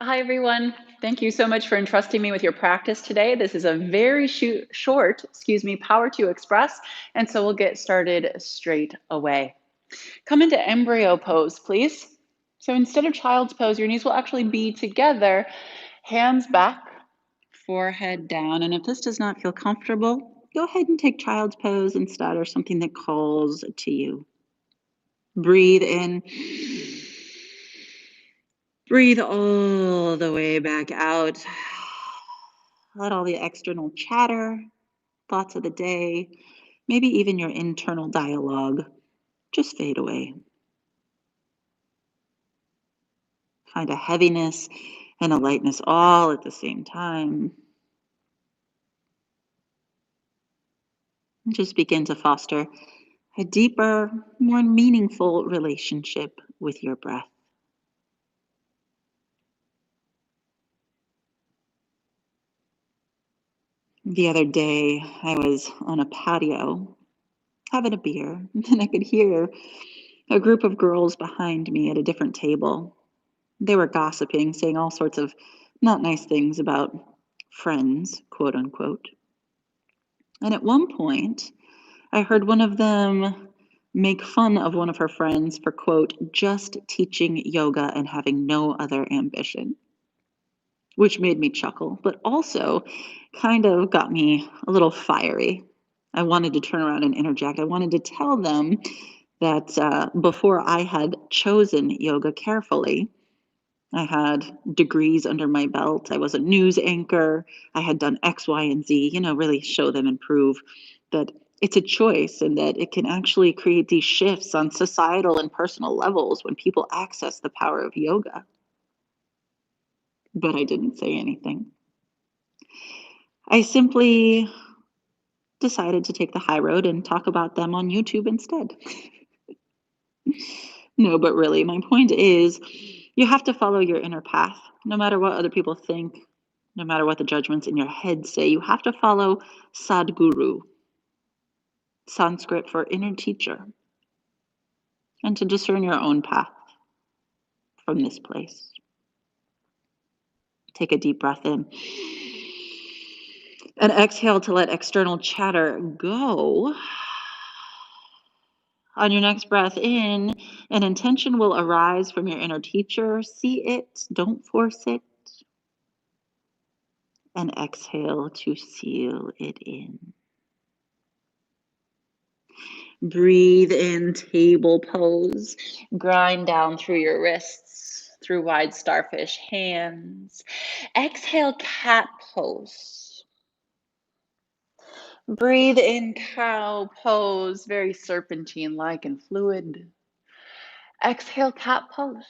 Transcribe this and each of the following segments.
Hi, everyone. Thank you so much for entrusting me with your practice today. This is a very short, power to express. And so we'll get started straight away. Come into embryo pose, please. So instead of child's pose, your knees will actually be together, hands back, forehead down. And if this does not feel comfortable, go ahead and take child's pose instead or something that calls to you. Breathe in. Breathe all the way back out. Let all the external chatter, thoughts of the day, maybe even your internal dialogue just fade away. Find a heaviness and a lightness all at the same time. And just begin to foster a deeper, more meaningful relationship with your breath. The other day, I was on a patio having a beer, and I could hear a group of girls behind me at a different table. They were gossiping, saying all sorts of not nice things about friends, quote unquote. And at one point, I heard one of them make fun of one of her friends for, quote, just teaching yoga and having no other ambition, which made me chuckle, but also kind of got me a little fiery. I wanted to turn around and interject. I wanted to tell them that before I had chosen yoga carefully, I had degrees under my belt. I was a news anchor. I had done X, Y, and Z, really show them and prove that it's a choice and that it can actually create these shifts on societal and personal levels when people access the power of yoga. But I didn't say anything. I simply decided to take the high road and talk about them on YouTube instead. No, but really, my point is you have to follow your inner path, no matter what other people think, no matter what the judgments in your head say. You have to follow Sadguru, Sanskrit for inner teacher, and to discern your own path from this place. Take a deep breath in and exhale to let external chatter go. On your next breath in, an intention will arise from your inner teacher. See it, don't force it. And exhale to seal it in. Breathe in, table pose. Grind down through your wrists, through wide starfish hands. Exhale, cat pose. Breathe in, cow pose, very serpentine-like and fluid. Exhale, cat pose.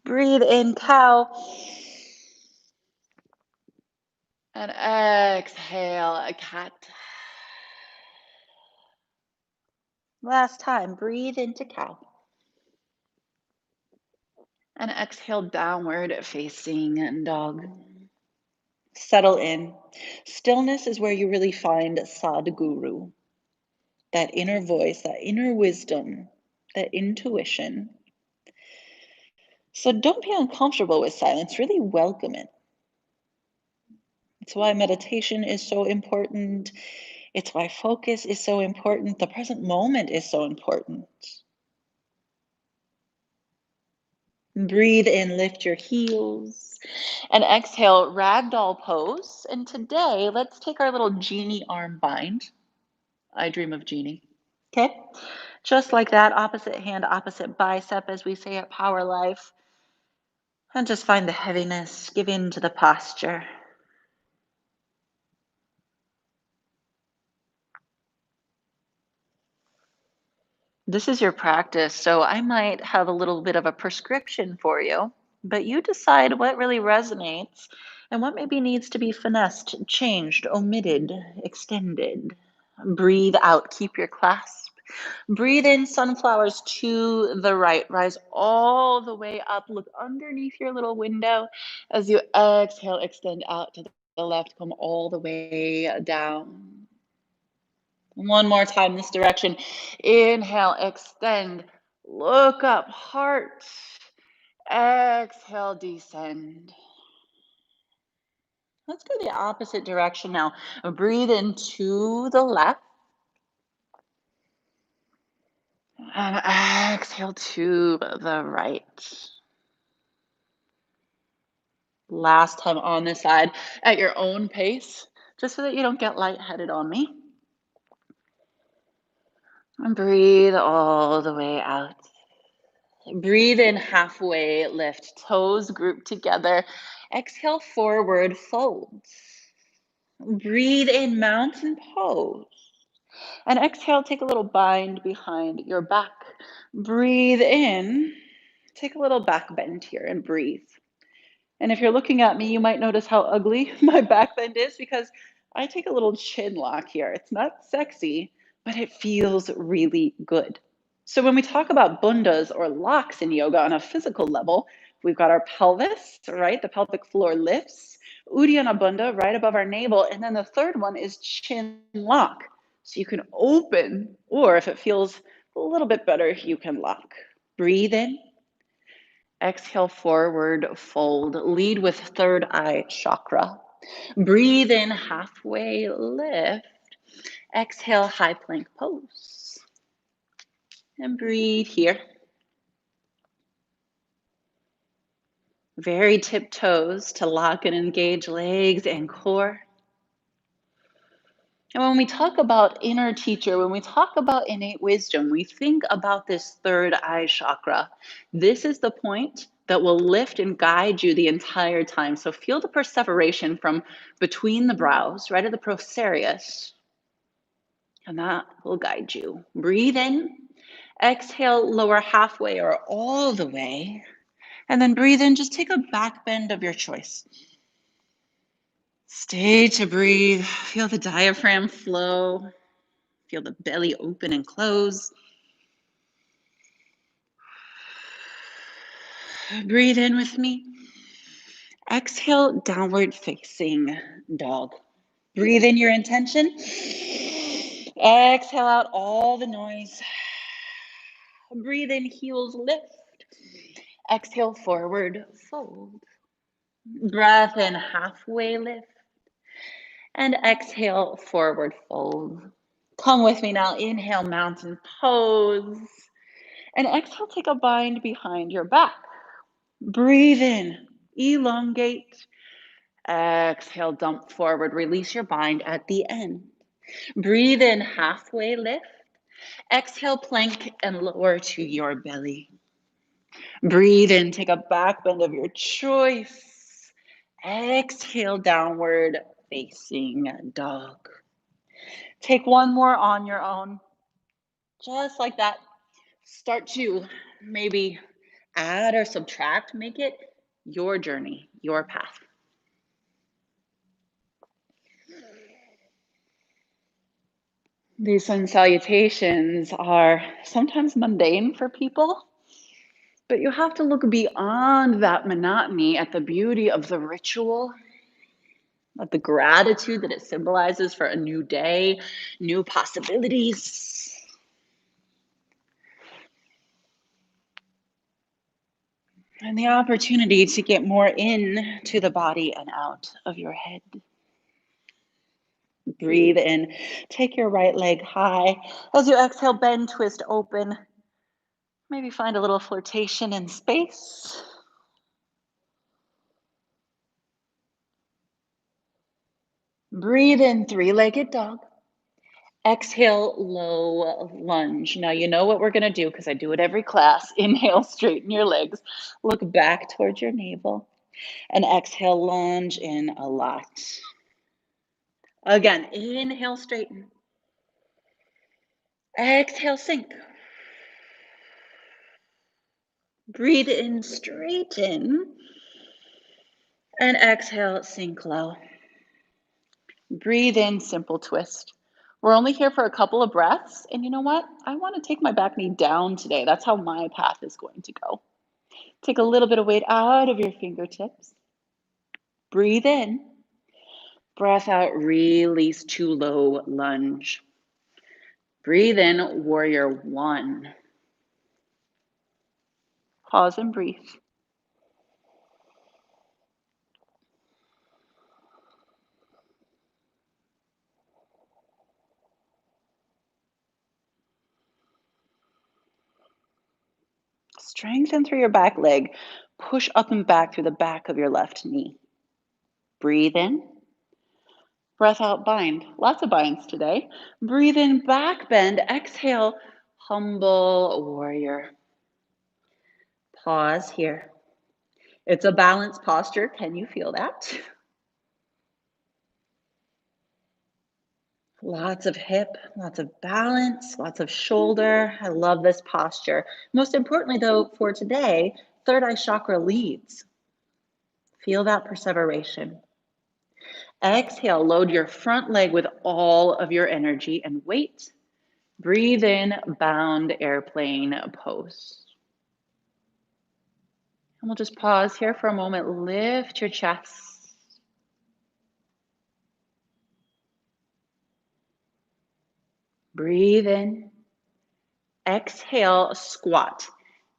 Breathe in, cow. And exhale, a cat. Last time, breathe into cow. And exhale, downward facing dog. Settle in. Stillness is where you really find Sadguru, that inner voice, that inner wisdom, that intuition. So don't be uncomfortable with silence, really welcome it. It's why meditation is so important. It's why focus is so important. The present moment is so important. Breathe in, lift your heels, and exhale, ragdoll pose. And today, let's take our little genie arm bind. I dream of Genie. Okay? Just like that, opposite hand, opposite bicep, as we say at Power Life. And just find the heaviness, give in to the posture. This is your practice, so I might have a little bit of a prescription for you, but you decide what really resonates and what maybe needs to be finessed, changed, omitted, extended. Breathe out, keep your clasp. Breathe in, sunflowers to the right. Rise all the way up. Look underneath your little window. As you exhale, extend out to the left. Come all the way down. One more time this direction. Inhale, extend. Look up, heart. Exhale, descend. Let's go the opposite direction now. Breathe into the left and exhale to the right. Last time on this side at your own pace, just so that you don't get lightheaded on me. And breathe all the way out. Breathe in, halfway lift, toes grouped together. Exhale, forward fold. Breathe in, mountain pose. And exhale, take a little bind behind your back. Breathe in, take a little back bend here and breathe. And if you're looking at me, you might notice how ugly my back bend is because I take a little chin lock here. It's not sexy, but it feels really good. So when we talk about bandhas or locks in yoga on a physical level, we've got our pelvis, right? The pelvic floor lifts, Uddiyana Bandha right above our navel. And then the third one is chin lock. So you can open, or if it feels a little bit better, you can lock. Breathe in. Exhale, forward fold. Lead with third eye chakra. Breathe in, halfway lift. Exhale, high plank pose. And breathe here. Very tiptoes to lock and engage legs and core. And when we talk about inner teacher, when we talk about innate wisdom, we think about this third eye chakra. This is the point that will lift and guide you the entire time. So feel the perseveration from between the brows, right at the procerus, and that will guide you. Breathe in, exhale, lower halfway or all the way, and then breathe in, just take a back bend of your choice. Stay to breathe, feel the diaphragm flow. Feel the belly open and close. Breathe in with me. Exhale, downward facing dog. Breathe in your intention. Exhale out all the noise. Breathe in, heels lift. Exhale, forward fold. Breath in, halfway lift. And exhale, forward fold. Come with me now. Inhale, mountain pose. And exhale, take a bind behind your back. Breathe in, elongate. Exhale, dump forward. Release your bind at the end. Breathe in, halfway lift. Exhale, plank and lower to your belly. Breathe in, take a back bend of your choice. Exhale, downward facing dog. Take one more on your own. Just like that. Start to maybe add or subtract. Make it your journey, your path. These sun salutations are sometimes mundane for people, but you have to look beyond that monotony at the beauty of the ritual, at the gratitude that it symbolizes for a new day, new possibilities. And the opportunity to get more into the body and out of your head. Breathe in, take your right leg high. As you exhale, bend, twist, open. Maybe find a little flirtation in space. Breathe in, three-legged dog. Exhale, low lunge. Now you know what we're gonna do because I do it every class. Inhale, straighten your legs. Look back towards your navel. And exhale, lunge in a lot. Again, inhale, straighten. Exhale, sink. Breathe in, straighten. And exhale, sink low. Breathe in, simple twist. We're only here for a couple of breaths. And you know what? I want to take my back knee down today. That's how my path is going to go. Take a little bit of weight out of your fingertips. Breathe in. Breath out, release to low lunge. Breathe in, warrior one. Pause and breathe. Strengthen through your back leg. Push up and back through the back of your left knee. Breathe in. Breath out, bind. Lots of binds today. Breathe in, back bend. Exhale, humble warrior. Pause here. It's a balanced posture. Can you feel that? Lots of hip, lots of balance, lots of shoulder. I love this posture. Most importantly, though, for today, third eye chakra leads. Feel that perseveration. Exhale, load your front leg with all of your energy and weight. Breathe in, bound airplane pose. And we'll just pause here for a moment. Lift your chest. Breathe in. Exhale, squat.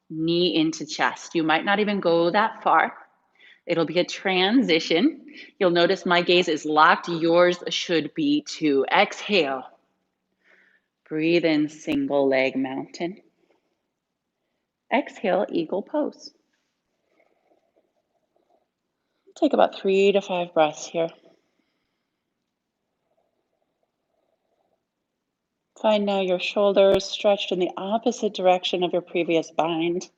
Knee into chest. You might not even go that far. It'll be a transition. You'll notice my gaze is locked. Yours should be too. Exhale. Breathe in, single leg mountain. Exhale, eagle pose. Take about 3 to 5 breaths here. Find now your shoulders stretched in the opposite direction of your previous bind.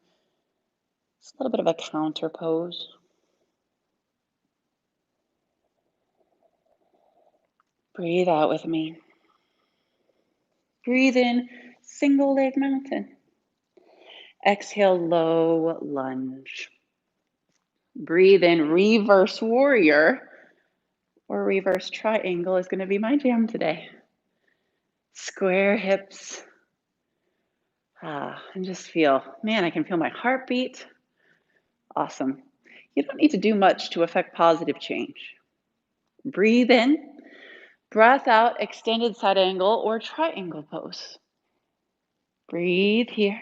It's a little bit of a counter pose. Breathe out with me. Breathe in, single leg mountain. Exhale, low lunge. Breathe in, reverse warrior, or reverse triangle is going to be my jam today. Square hips. And just feel, man, I can feel my heartbeat. Awesome. You don't need to do much to affect positive change. Breathe in, breath out, extended side angle or triangle pose. Breathe here.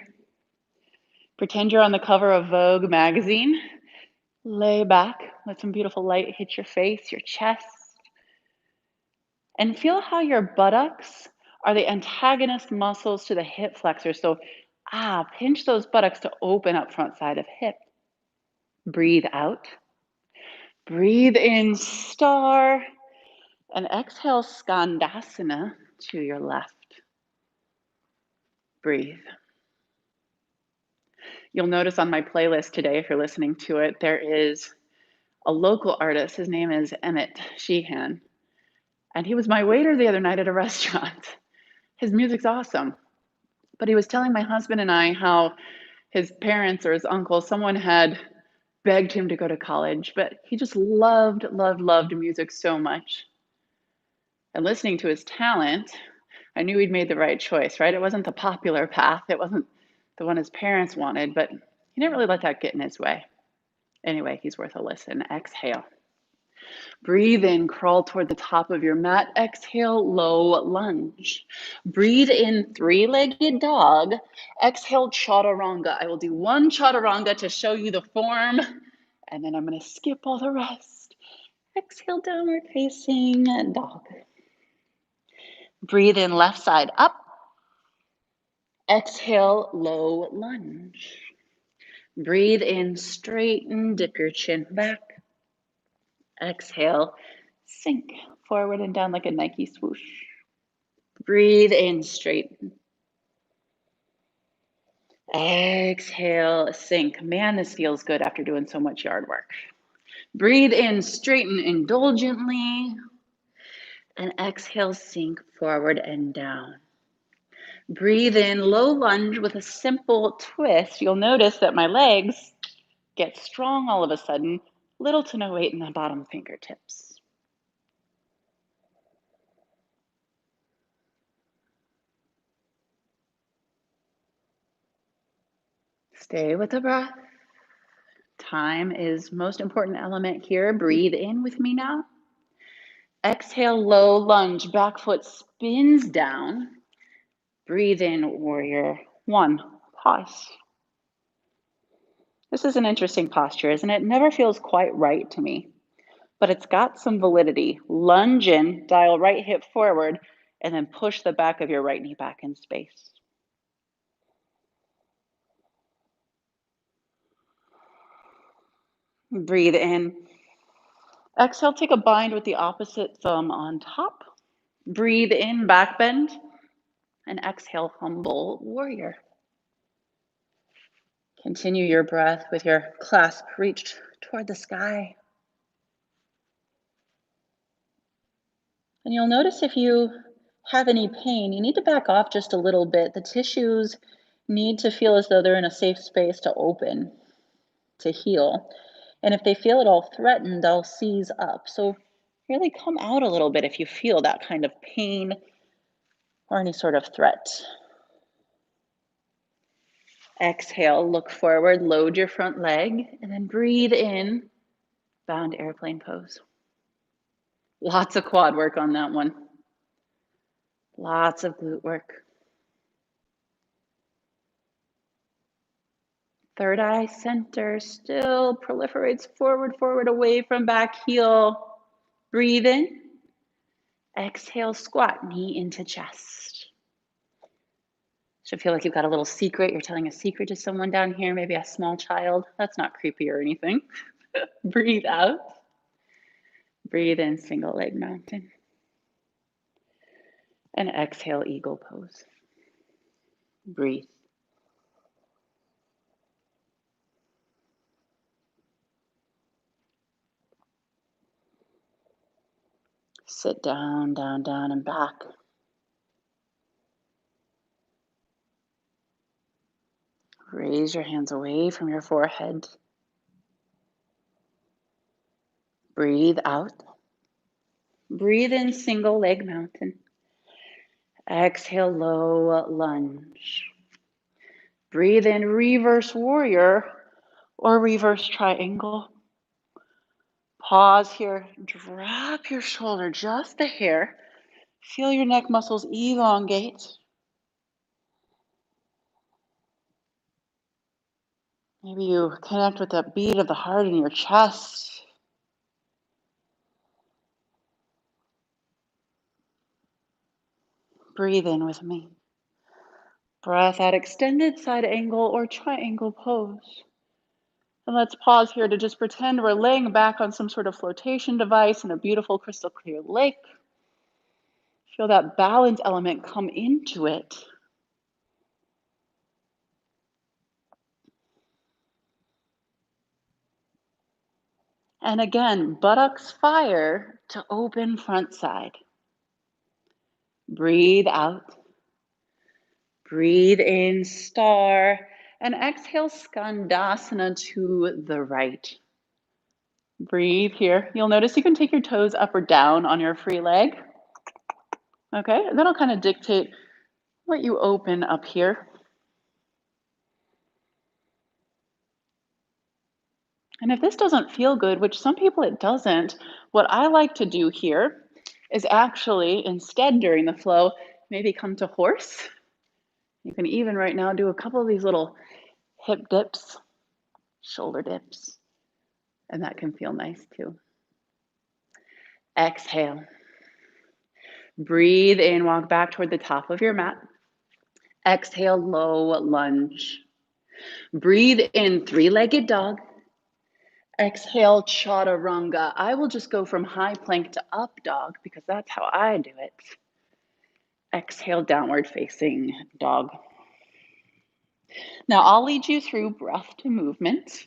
Pretend you're on the cover of Vogue magazine. Lay back, let some beautiful light hit your face, your chest. And feel how your buttocks are the antagonist muscles to the hip flexors. So, pinch those buttocks to open up front side of hip. Breathe out. Breathe in, star. And exhale, skandasana to your left. Breathe. You'll notice on my playlist today, if you're listening to it, there is a local artist. His name is Emmett Sheehan. And he was my waiter the other night at a restaurant. His music's awesome. But he was telling my husband and I how his parents or his uncle, someone had begged him to go to college, but he just loved music so much. And listening to his talent, I knew he'd made the right choice, right? It wasn't the popular path. It wasn't the one his parents wanted, but he didn't really let that get in his way. Anyway, he's worth a listen. Exhale. Breathe in, crawl toward the top of your mat. Exhale, low lunge. Breathe in, three-legged dog. Exhale, chaturanga. I will do one chaturanga to show you the form, and then I'm going to skip all the rest. Exhale, downward facing dog. Breathe in, left side up. Exhale, low lunge. Breathe in, straighten, dip your chin back. Exhale, sink forward and down like a Nike swoosh. Breathe in, straighten. Exhale, sink. Man, this feels good after doing so much yard work. Breathe in, straighten indulgently. And exhale, sink forward and down. Breathe in, low lunge with a simple twist. You'll notice that my legs get strong all of a sudden, little to no weight in the bottom fingertips. Stay with the breath. Time is most important element here. Breathe in with me now. Exhale, low lunge, back foot spins down. Breathe in, warrior one. Pause. This is an interesting posture, isn't it? Never feels quite right to me, but it's got some validity. Lunge in, dial right hip forward, and then push the back of your right knee back in space. Breathe in. Exhale, take a bind with the opposite thumb on top. Breathe in, back bend, and exhale, humble warrior. Continue your breath with your clasp reached toward the sky. And you'll notice if you have any pain, you need to back off just a little bit. The tissues need to feel as though they're in a safe space to open, to heal. And if they feel at all threatened, they'll seize up. So really come out a little bit if you feel that kind of pain or any sort of threat. Exhale, look forward, load your front leg, and then breathe in, bound airplane pose. Lots of quad work on that one. Lots of glute work. Third eye center still proliferates forward, forward, away from back heel. Breathe in. Exhale, squat, knee into chest. Should feel like you've got a little secret. You're telling a secret to someone down here, maybe a small child. That's not creepy or anything. Breathe out. Breathe in, single leg mountain. And exhale, eagle pose. Breathe. Sit down, down, down, and back. Raise your hands away from your forehead. Breathe out. Breathe in, single leg mountain. Exhale, low lunge. Breathe in, reverse warrior or reverse triangle. Pause here. Drop your shoulder just a hair. Feel your neck muscles elongate. Maybe you connect with the beat of the heart in your chest. Breathe in with me. Breath out, extended side angle or triangle pose. And let's pause here to just pretend we're laying back on some sort of flotation device in a beautiful crystal clear lake. Feel that balance element come into it. And again, buttocks fire to open front side. Breathe out. Breathe in, star. And exhale, skandasana to the right. Breathe here. You'll notice you can take your toes up or down on your free leg. Okay, and that'll kind of dictate what you open up here. And if this doesn't feel good, which some people it doesn't, what I like to do here is actually instead during the flow, maybe come to horse. You can even right now do a couple of these little hip dips, shoulder dips, and that can feel nice too. Exhale. Breathe in, walk back toward the top of your mat. Exhale, low lunge. Breathe in, three-legged dog. Exhale, chaturanga. I will just go from high plank to up dog because that's how I do it. Exhale, downward facing dog. Now I'll lead you through breath to movement.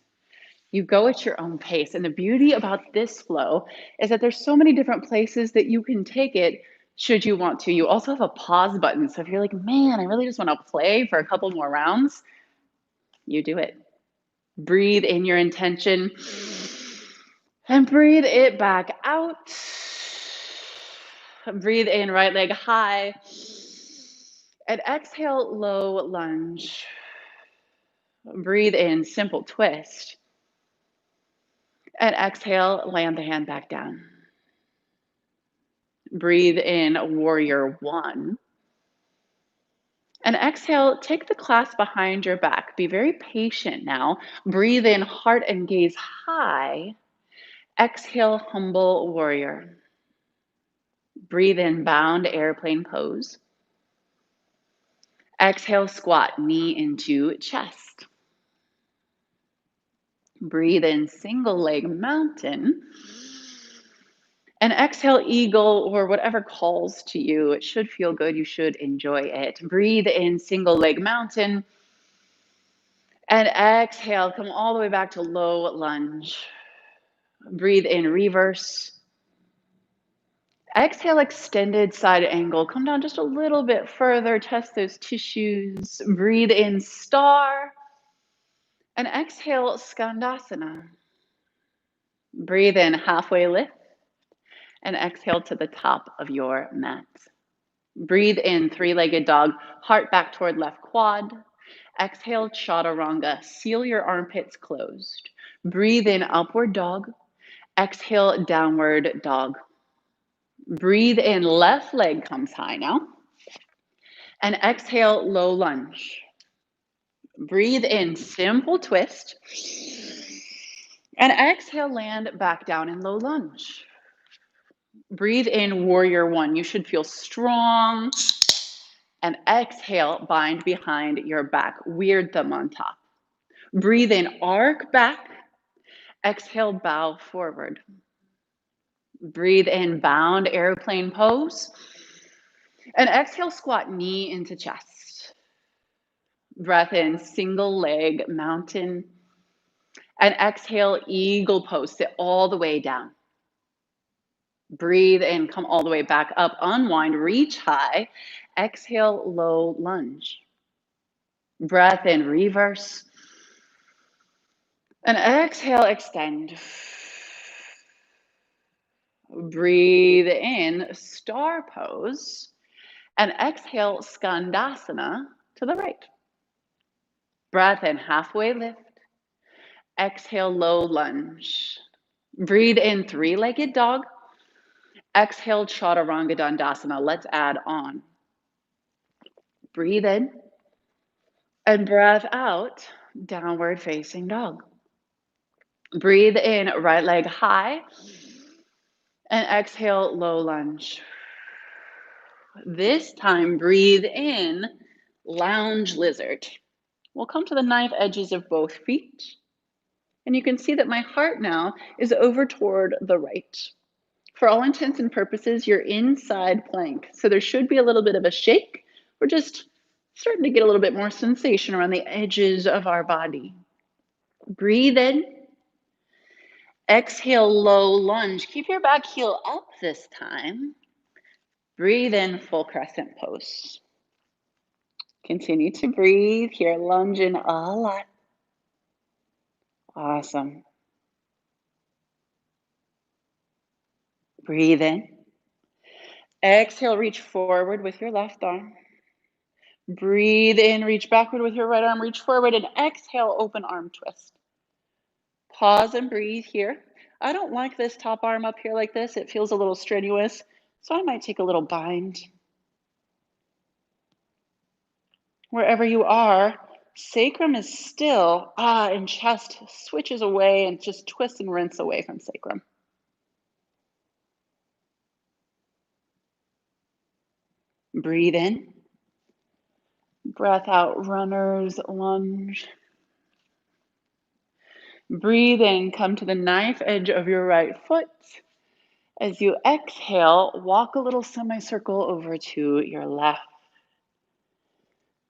You go at your own pace. And the beauty about this flow is that there's so many different places that you can take it should you want to. You also have a pause button. So if you're like, man, I really just want to play for a couple more rounds, you do it. Breathe in your intention and breathe it back out. Breathe in, right leg high. And exhale, low lunge. Breathe in, simple twist. And exhale, land the hand back down. Breathe in, warrior one. And exhale, take the clasp behind your back. Be very patient now. Breathe in, heart and gaze high. Exhale, humble warrior. Breathe in, bound airplane pose. Exhale, squat, knee into chest. Breathe in, single leg mountain. And exhale, eagle, or whatever calls to you. It should feel good. You should enjoy it. Breathe in, single leg mountain. And exhale, come all the way back to low lunge. Breathe in, reverse. Exhale, extended side angle. Come down just a little bit further. Test those tissues. Breathe in, star. And exhale, skandasana. Breathe in, halfway lift. And exhale to the top of your mat. Breathe in, three-legged dog, heart back toward left quad. Exhale, chaturanga. Seal your armpits closed. Breathe in, upward dog. Exhale, downward dog. Breathe in, left leg comes high now. And exhale, low lunge. Breathe in, simple twist. And exhale, land back down in low lunge. Breathe in, warrior one. You should feel strong. And exhale, bind behind your back. Weird thumb on top. Breathe in, arc back. Exhale, bow forward. Breathe in, bound airplane pose. And exhale, squat, knee into chest. Breath in, single leg mountain. And exhale, eagle pose. Sit all the way down. Breathe in, come all the way back up. Unwind, reach high. Exhale, low lunge. Breath in, reverse. And exhale, extend. Breathe in, star pose. And exhale, skandasana to the right. Breath in, halfway lift. Exhale, low lunge. Breathe in, three-legged dog. Exhale, chaturanga dandasana. Let's add on. Breathe in. And breath out, downward facing dog. Breathe in, right leg high. And exhale, low lunge. This time, breathe in, lounge lizard. We'll come to the knife edges of both feet. And you can see that my heart now is over toward the right. For all intents and purposes, you're inside plank. So there should be a little bit of a shake. We're just starting to get a little bit more sensation around the edges of our body. Breathe in. Exhale, low lunge. Keep your back heel up this time. Breathe in, full crescent pose. Continue to breathe here, lunging a lot. Awesome. Breathe in. Exhale, reach forward with your left arm. Breathe in, reach backward with your right arm, reach forward, and exhale, open arm twist. Pause and breathe here. I don't like this top arm up here like this. It feels a little strenuous, so I might take a little bind. Wherever you are, sacrum is still, and chest switches away and just twists and rinse away from sacrum. Breathe in. Breath out, runner's lunge. Breathe in, come to the knife edge of your right foot. As you exhale, walk a little semicircle over to your left.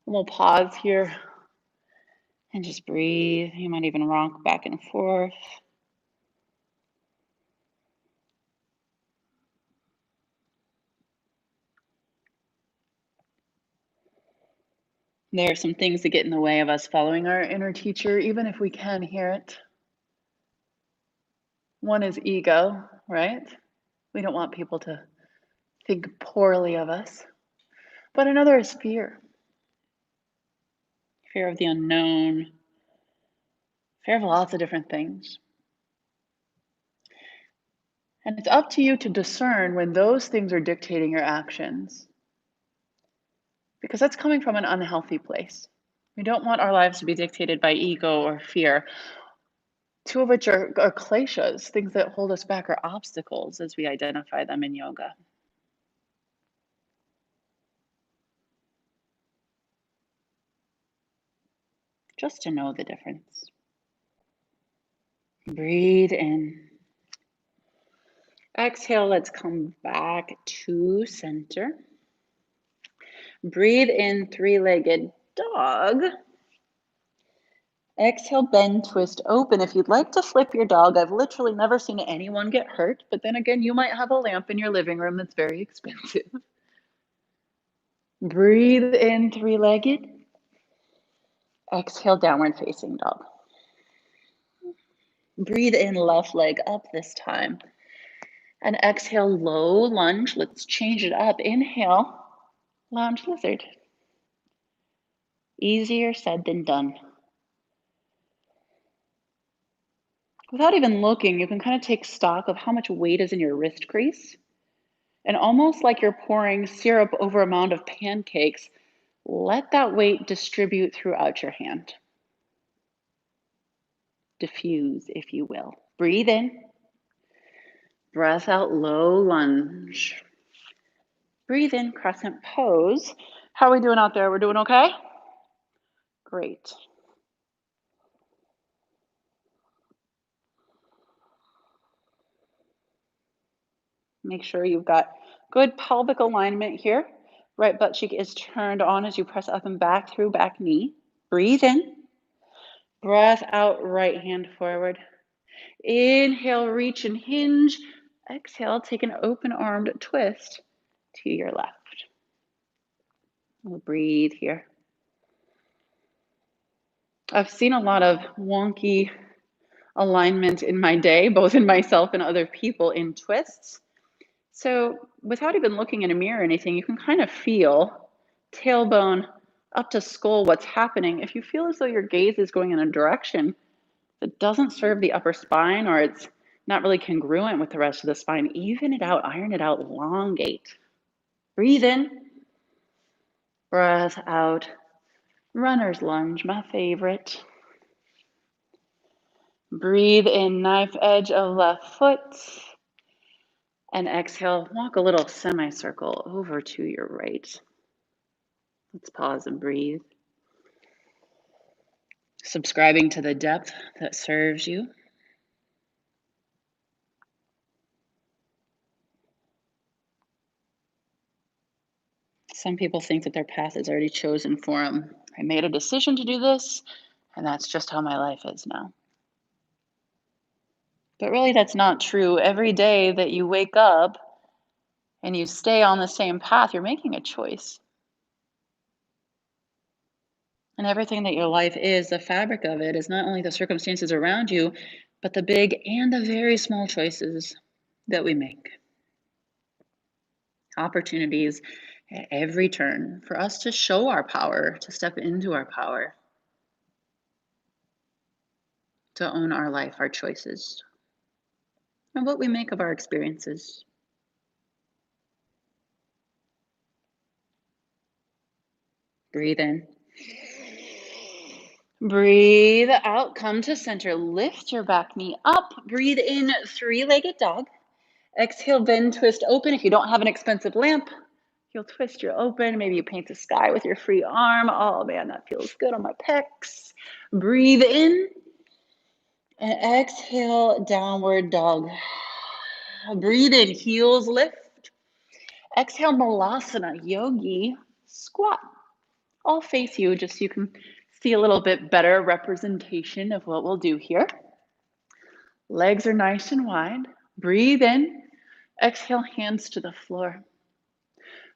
And we'll pause here and just breathe. You might even rock back and forth. There are some things that get in the way of us following our inner teacher, even if we can hear it. One is ego, right? We don't want people to think poorly of us. But another is fear. Fear of the unknown. Fear of lots of different things. And it's up to you to discern when those things are dictating your actions. because that's coming from an unhealthy place. We don't want our lives to be dictated by ego or fear, two of which are kleshas, things that hold us back, or obstacles as we identify them in yoga. Just to know the difference. Breathe in. Exhale, let's come back to center. Breathe in, three-legged dog. Exhale, bend, twist, open. If you'd like to flip your dog, I've literally never seen anyone get hurt, but then again, you might have a lamp in your living room that's very expensive. Breathe in, three-legged. Exhale, downward facing dog. Breathe in, left leg up this time. And exhale, low lunge. Let's change it up. Inhale, lounge lizard. Easier said than done. Without even looking, you can kind of take stock of how much weight is in your wrist crease. And almost like you're pouring syrup over a mound of pancakes, let that weight distribute throughout your hand. Diffuse, if you will. Breathe in. Breath out, low lunge. Breathe in, crescent pose. How are we doing out there? We're doing okay? Great. Make sure you've got good pelvic alignment here. Right butt cheek is turned on as you press up and back through back knee. Breathe in. Breath out, right hand forward. Inhale, reach and hinge. Exhale, take an open armed twist to your left. We'll breathe here. I've seen a lot of wonky alignment in my day, both in myself and other people in twists. So without even looking in a mirror or anything, you can kind of feel tailbone up to skull what's happening. If you feel as though your gaze is going in a direction that doesn't serve the upper spine, or it's not really congruent with the rest of the spine, even it out, iron it out, elongate. Breathe in, breath out, runner's lunge, my favorite. Breathe in, knife edge of left foot. And exhale, walk a little semicircle over to your right. Let's pause and breathe. Subscribing to the depth that serves you. Some people think that their path is already chosen for them. I made a decision to do this, and that's just how my life is now. But really, that's not true. Every day that you wake up and you stay on the same path, you're making a choice. And everything that your life is, the fabric of it, is not only the circumstances around you, but the big and the very small choices that we make. Opportunities at every turn for us to show our power, to step into our power, to own our life, our choices, and what we make of our experiences. Breathe in. Breathe out, come to center. Lift your back knee up. Breathe in, three-legged dog. Exhale, bend, twist, open. If you don't have an expensive lamp, you'll twist your open. Maybe you paint the sky with your free arm. Oh man, that feels good on my pecs. Breathe in. And exhale, downward dog. Breathe in, heels lift. Exhale, malasana, yogi squat. I'll face you just so you can see a little bit better representation of what we'll do here. Legs are nice and wide. Breathe in. Exhale, hands to the floor.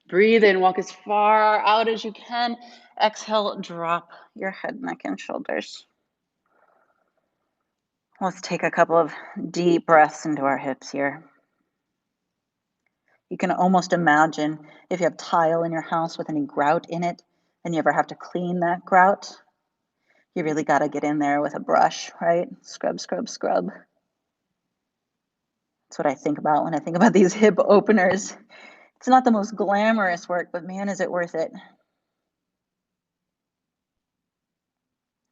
Breathe in, walk as far out as you can. Exhale, drop your head, neck, and shoulders. Let's take a couple of deep breaths into our hips here. You can almost imagine if you have tile in your house with any grout in it, and you ever have to clean that grout, you really got to get in there with a brush, right? Scrub, scrub, scrub. That's what I think about when I think about these hip openers. It's not the most glamorous work, but man, is it worth it.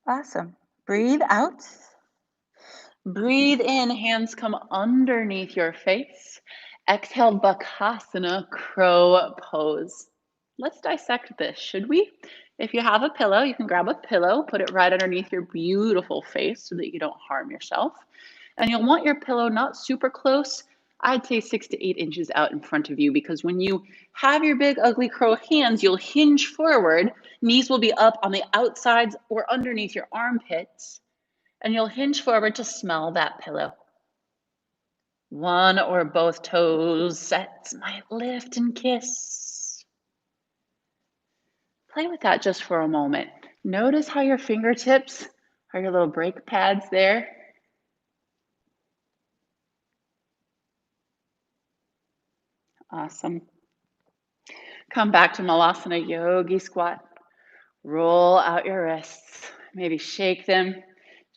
Awesome. Breathe out. Breathe in, hands come underneath your face. Exhale, Bakasana, crow pose. Let's dissect this, should we? If you have a pillow, you can grab a pillow, put it right underneath your beautiful face so that you don't harm yourself. And you'll want your pillow not super close. I'd say 6 to 8 inches out in front of you, because when you have your big ugly crow hands, you'll hinge forward. Knees will be up on the outsides or underneath your armpits. And you'll hinge forward to smell that pillow. One or both toes sets might lift and kiss. Play with that just for a moment. Notice how your fingertips are your little brake pads there. Awesome. Come back to Malasana Yogi Squat. Roll out your wrists. Maybe shake them.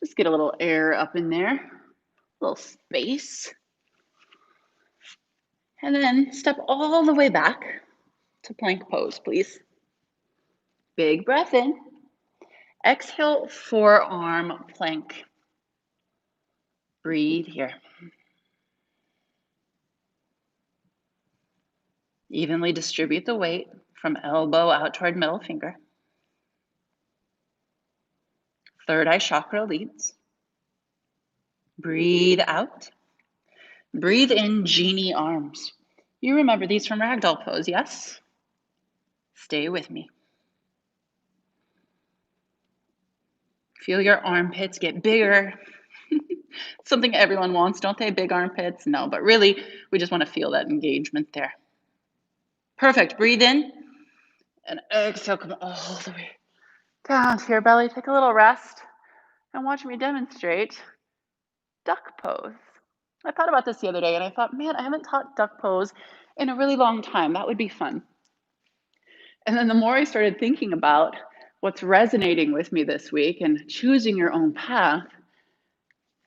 Just get a little air up in there, a little space. And then step all the way back to plank pose, please. Big breath in. Exhale, forearm plank. Breathe here. Evenly distribute the weight from elbow out toward middle finger. Third eye chakra leads. Breathe out. Breathe in, genie arms. You remember these from ragdoll pose, yes? Stay with me. Feel your armpits get bigger. Something everyone wants, don't they? Big armpits? No, but really, we just want to feel that engagement there. Perfect. Breathe in and exhale. Come all the way down to your belly. Take a little rest and watch me demonstrate duck pose. I thought about this the other day and I thought, man, I haven't taught duck pose in a really long time. That would be fun. And then the more I started thinking about what's resonating with me this week and choosing your own path,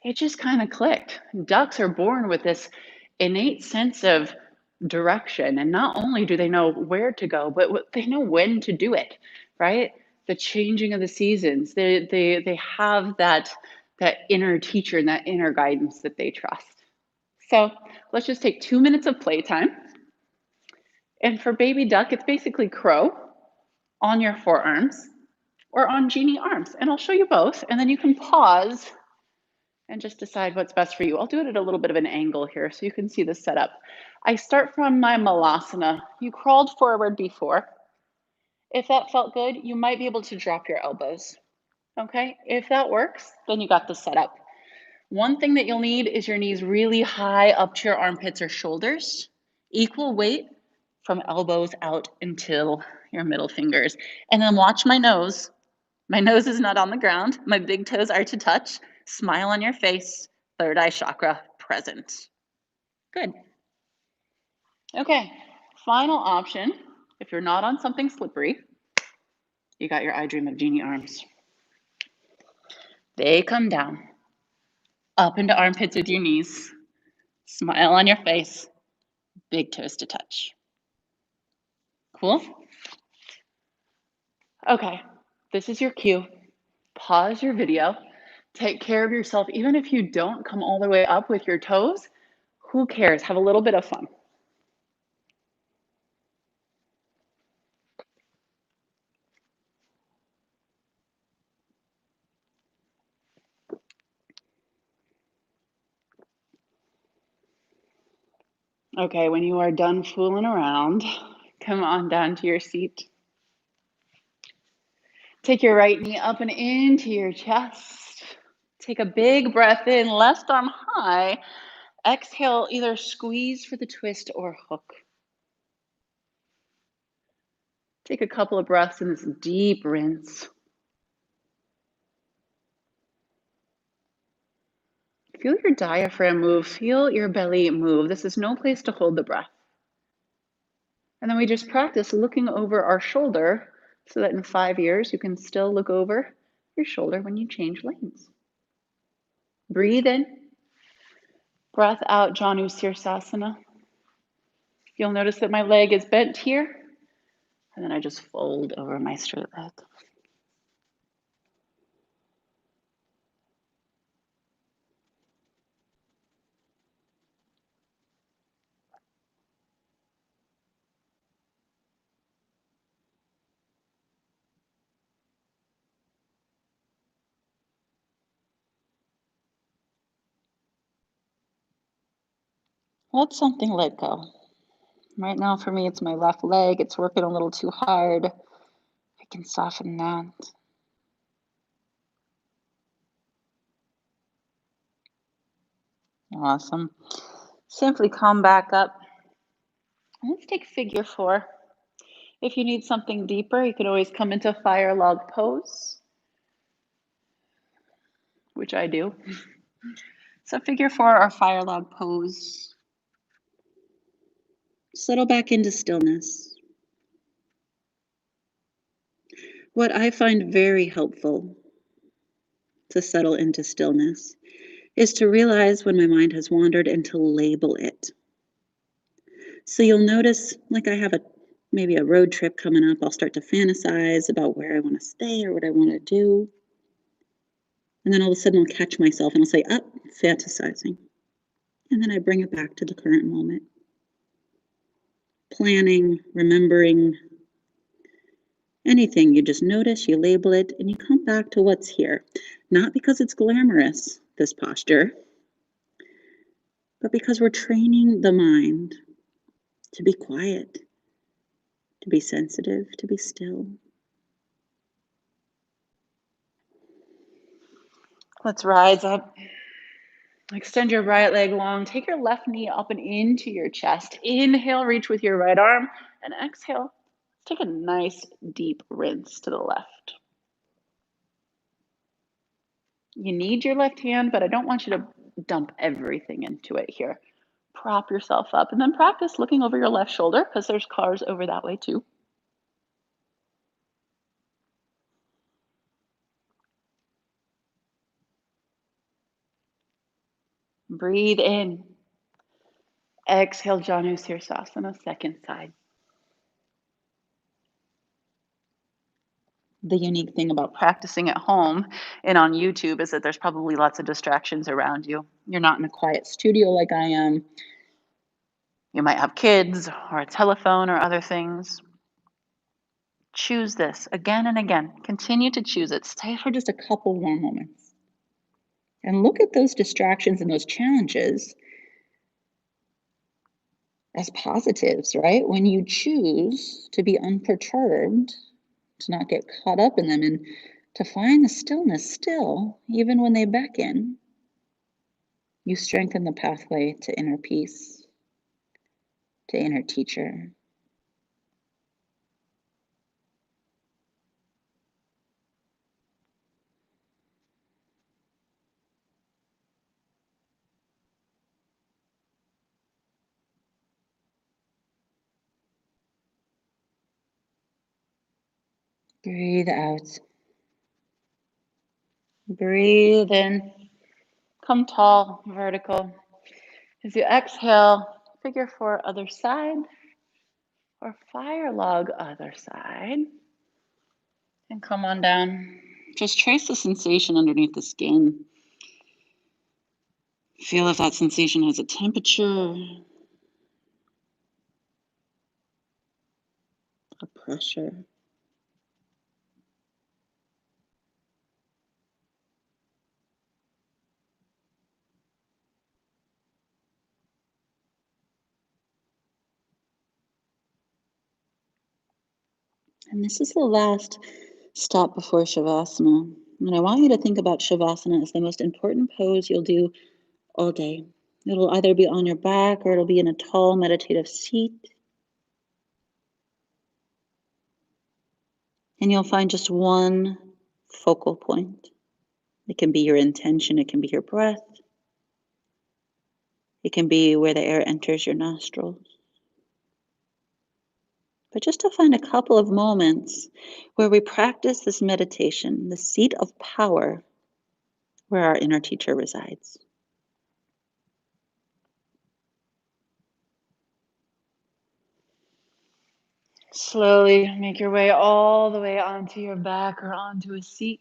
it just kind of clicked. Ducks are born with this innate sense of direction. And not only do they know where to go, but they know when to do it, right? The changing of the seasons. They have that inner teacher and that inner guidance that they trust. So let's just take 2 minutes of playtime. And for baby duck, it's basically crow on your forearms or on genie arms. And I'll show you both. And then you can pause and just decide what's best for you. I'll do it at a little bit of an angle here so you can see the setup. I start from my Malasana. You crawled forward before. If that felt good, you might be able to drop your elbows. Okay, if that works, then you got the setup. One thing that you'll need is your knees really high up to your armpits or shoulders. Equal weight from elbows out until your middle fingers. And then watch my nose. My nose is not on the ground. My big toes are to touch. Smile on your face. Third eye chakra present. Good. Okay, final option. If you're not on something slippery, you got your I Dream of Genie arms. They come down, up into armpits with your knees. Smile on your face. Big toes to touch. Cool? Okay, this is your cue. Pause your video. Take care of yourself. Even if you don't come all the way up with your toes, who cares? Have a little bit of fun. Okay, when you are done fooling around, come on down to your seat. Take your right knee up and into your chest. Take a big breath in, left arm high. Exhale, either squeeze for the twist or hook. Take a couple of breaths in this deep rinse. Feel your diaphragm move. Feel your belly move. This is no place to hold the breath. And then we just practice looking over our shoulder so that in 5 years you can still look over your shoulder when you change lanes. Breathe in. Breath out, Janu Sirsasana. You'll notice that my leg is bent here, and then I just fold over my straight leg. Let something let go. Right now, for me, it's my left leg. It's working a little too hard. I can soften that. Awesome. Simply come back up. Let's take figure 4. If you need something deeper, you can always come into fire log pose, which I do. So figure 4 or fire log pose. Settle back into stillness. What I find very helpful to settle into stillness is to realize when my mind has wandered and to label it. So you'll notice, like I have maybe a road trip coming up, I'll start to fantasize about where I want to stay or what I want to do. And then all of a sudden I'll catch myself and I'll say, oh, fantasizing. And then I bring it back to the current moment. Planning, remembering, anything, you just notice, you label it, and you come back to what's here. Not because it's glamorous, this posture, but because we're training the mind to be quiet, to be sensitive, to be still. Let's rise up. Extend your right leg long. Take your left knee up and into your chest. Inhale, reach with your right arm. And exhale, take a nice deep rinse to the left. You need your left hand, but I don't want you to dump everything into it here. Prop yourself up and then practice looking over your left shoulder because there's cars over that way too. Breathe in. Exhale, Janu Sirsasana, second side. The unique thing about practicing at home and on YouTube is that there's probably lots of distractions around you. You're not in a quiet studio like I am. You might have kids or a telephone or other things. Choose this again and again. Continue to choose it. Stay for just a couple more moments. And look at those distractions and those challenges as positives, right? When you choose to be unperturbed, to not get caught up in them, and to find the stillness still, even when they beckon, you strengthen the pathway to inner peace, to inner teacher. Breathe out. Breathe in. Come tall, vertical. As you exhale, figure 4 other side or fire log other side. And come on down. Just trace the sensation underneath the skin. Feel if that sensation has a temperature, a pressure. And this is the last stop before Shavasana. And I want you to think about Shavasana as the most important pose you'll do all day. It'll either be on your back or it'll be in a tall meditative seat. And you'll find just one focal point. It can be your intention, it can be your breath, it can be where the air enters your nostrils. But just to find a couple of moments where we practice this meditation, the seat of power where our inner teacher resides. Slowly make your way all the way onto your back or onto a seat.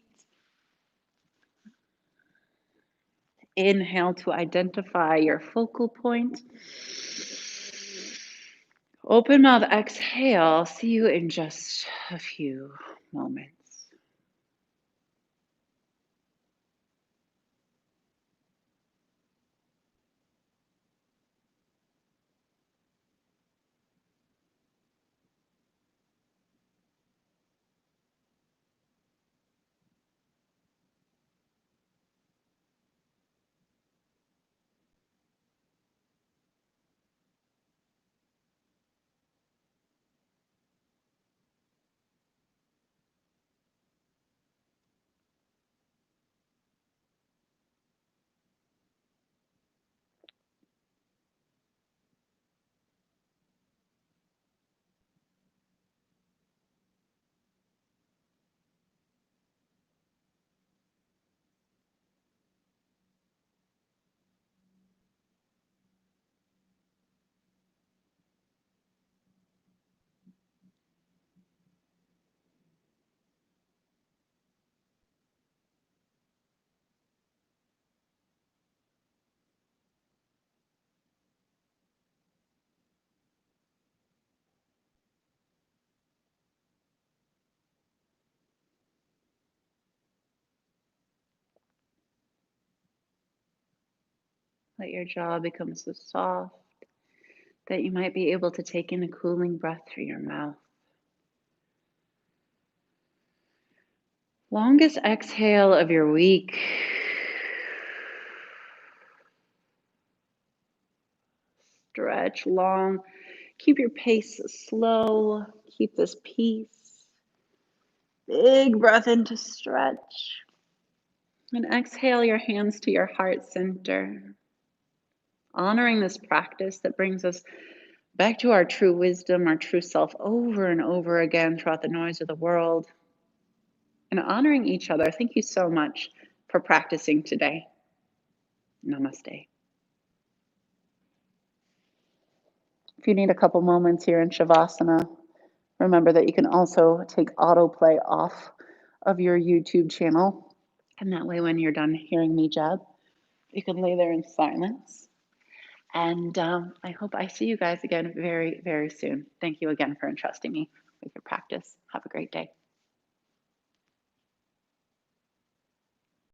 Inhale to identify your focal point. Open mouth, exhale. See you in just a few moments. Let your jaw become so soft that you might be able to take in a cooling breath through your mouth. Longest exhale of your week. Stretch long. Keep your pace slow. Keep this peace. Big breath in to stretch. And exhale your hands to your heart center. Honoring this practice that brings us back to our true wisdom, our true self over and over again throughout the noise of the world. And honoring each other. Thank you so much for practicing today. Namaste. If you need a couple moments here in Shavasana, remember that you can also take autoplay off of your YouTube channel. And that way, when you're done hearing me jab, you can lay there in silence. And I hope I see you guys again very, very soon. Thank you again for entrusting me with your practice. Have a great day.